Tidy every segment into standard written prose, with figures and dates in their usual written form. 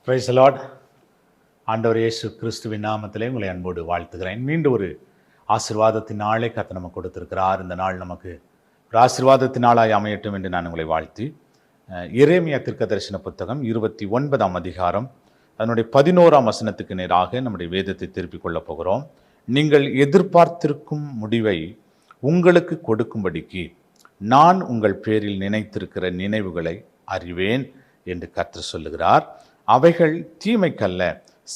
Price the Lord. ஆண்டவர் இயேசு கிறிஸ்துவின் நாமத்திலே உங்களை அன்போடு வாழ்த்துகிறேன். மீண்டும் ஒரு ஆசீர்வாதத்தின் நாளை கர்த்தர் நமக்கு கொடுத்திருக்கிறார். இந்த நாள் நமக்கு ஒரு ஆசீர்வாதத்தின் நாளாய் அமையட்டும் என்று நான் உங்களை வாழ்த்தி, எரேமியா தீர்க்கதரிசன புத்தகம் 29ஆம் அதிகாரம் அதனுடைய 11ஆம் வசனத்துக்கு நேராக நம்முடைய வேதத்தை திருப்பிக் கொள்ளப் போகிறோம். நீங்கள் எதிர்பார்த்திருக்கும் முடிவை உங்களுக்கு கொடுக்கும்படிக்கு நான் உங்கள் பேரில் நினைத்திருக்கிற நினைவுகளை அறிவேன் என்று கர்த்தர் சொல்லுகிறார். அவைகள் தீமைக்கல்ல,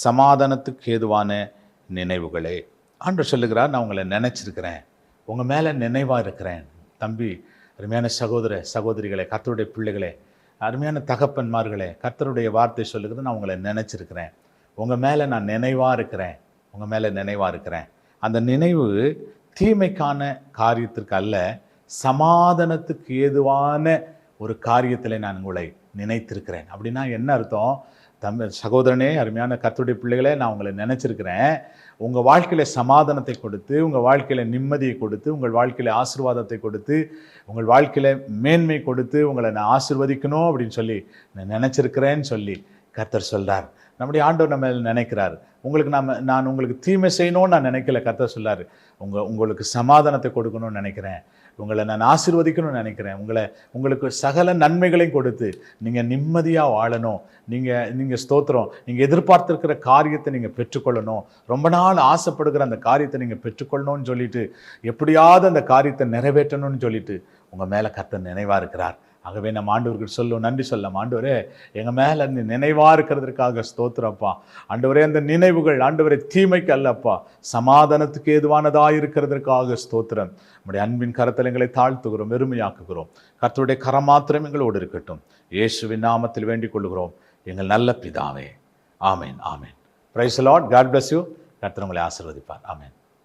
சமாதானத்துக்கு ஏதுவான நினைவுகளே. ஆண்டவர் சொல்லுகிறார், நான் உங்களை நினைச்சிருக்கிறேன், உங்கள் மேலே நினைவாக இருக்கிறேன். தம்பி, அருமையான சகோதர சகோதரிகளே, கர்த்தருடைய பிள்ளைகளே, அருமையான தகப்பன்மார்களே, கர்த்தருடைய வார்த்தை சொல்லுகிறது, நான் உங்களை நினைச்சிருக்கிறேன், உங்கள் மேலே நான் நினைவாக இருக்கிறேன், உங்கள் மேலே நினைவாக இருக்கிறேன். அந்த நினைவு தீமைக்கான காரியத்திற்கு அல்ல, சமாதானத்துக்கு ஏதுவான ஒரு காரியத்தில் நான் உங்களை நினைத்திருக்கிறேன். அப்படின்னா என்ன அர்த்தம்? சகோதரனே, அருமையான கர்த்தருடைய பிள்ளைகளே, நான் உங்களை நினைச்சிருக்கிறேன், உங்கள் வாழ்க்கையில் சமாதானத்தை கொடுத்து, உங்கள் வாழ்க்கையில் நிம்மதியை கொடுத்து, உங்கள் வாழ்க்கையில் ஆசீர்வாதத்தை கொடுத்து, உங்கள் வாழ்க்கையில் மேன்மை கொடுத்து உங்களை நான் ஆசீர்வதிக்கணும் அப்படின்னு சொல்லி நான் நினச்சிருக்கிறேன்னு சொல்லி கர்த்தர் சொல்கிறார். நம்முடைய ஆண்டவர் நம்ம நினைக்கிறார். நான் உங்களுக்கு தீமை செய்யணும்னு நான் நினைக்கல. கர்த்தர் சொல்கிறார், உங்களுக்கு சமாதானத்தை கொடுக்கணும்னு நினைக்கிறேன், உங்களை நான் ஆசீர்வதிக்கணும்னு நினைக்கிறேன், உங்களுக்கு சகல நன்மைகளையும் கொடுத்து நீங்கள் நிம்மதியாக வாழணும், நீங்கள் ஸ்தோத்திரம், நீங்கள் எதிர்பார்த்திருக்கிற காரியத்தை நீங்கள் பெற்றுக்கொள்ளணும், ரொம்ப நாள் ஆசைப்படுகிற அந்த காரியத்தை நீங்கள் பெற்றுக்கொள்ளணும்னு சொல்லிட்டு, எப்படியாவது அந்த காரியத்தை நிறைவேற்றணும்னு சொல்லிட்டு உங்கள் மேலே கர்த்தர் நினைவாக இருக்கிறார். ஆகவே நம்ம ஆண்டவருக்கு சொல்லுவோம், நன்றி சொல்லலாம். ஆண்டவரே, எங்கள் மேலே அந்த நினைவாக இருக்கிறதுக்காக ஸ்தோத்திரப்பா. ஆண்டவரே, அந்த நினைவுகள் ஆண்டவரே தீமைக்கு அல்லப்பா, சமாதானத்துக்கு ஏதுவானதாக இருக்கிறதற்காக ஸ்தோத்திரம். நம்முடைய அன்பின் கரத்தில் எங்களை தாழ்த்துகிறோம், வெறுமையாக்குகிறோம். கர்த்தருடைய கரம் மாத்திரம் எங்களோடு இருக்கட்டும். இயேசுவின் நாமத்தில் வேண்டிக் கொள்கிறோம், எங்கள் நல்ல பிதாவே. ஆமேன், ஆமேன். Praise the lord. God bless you. கர்த்தர் உங்களை ஆசீர்வதிப்பார். ஆமேன்.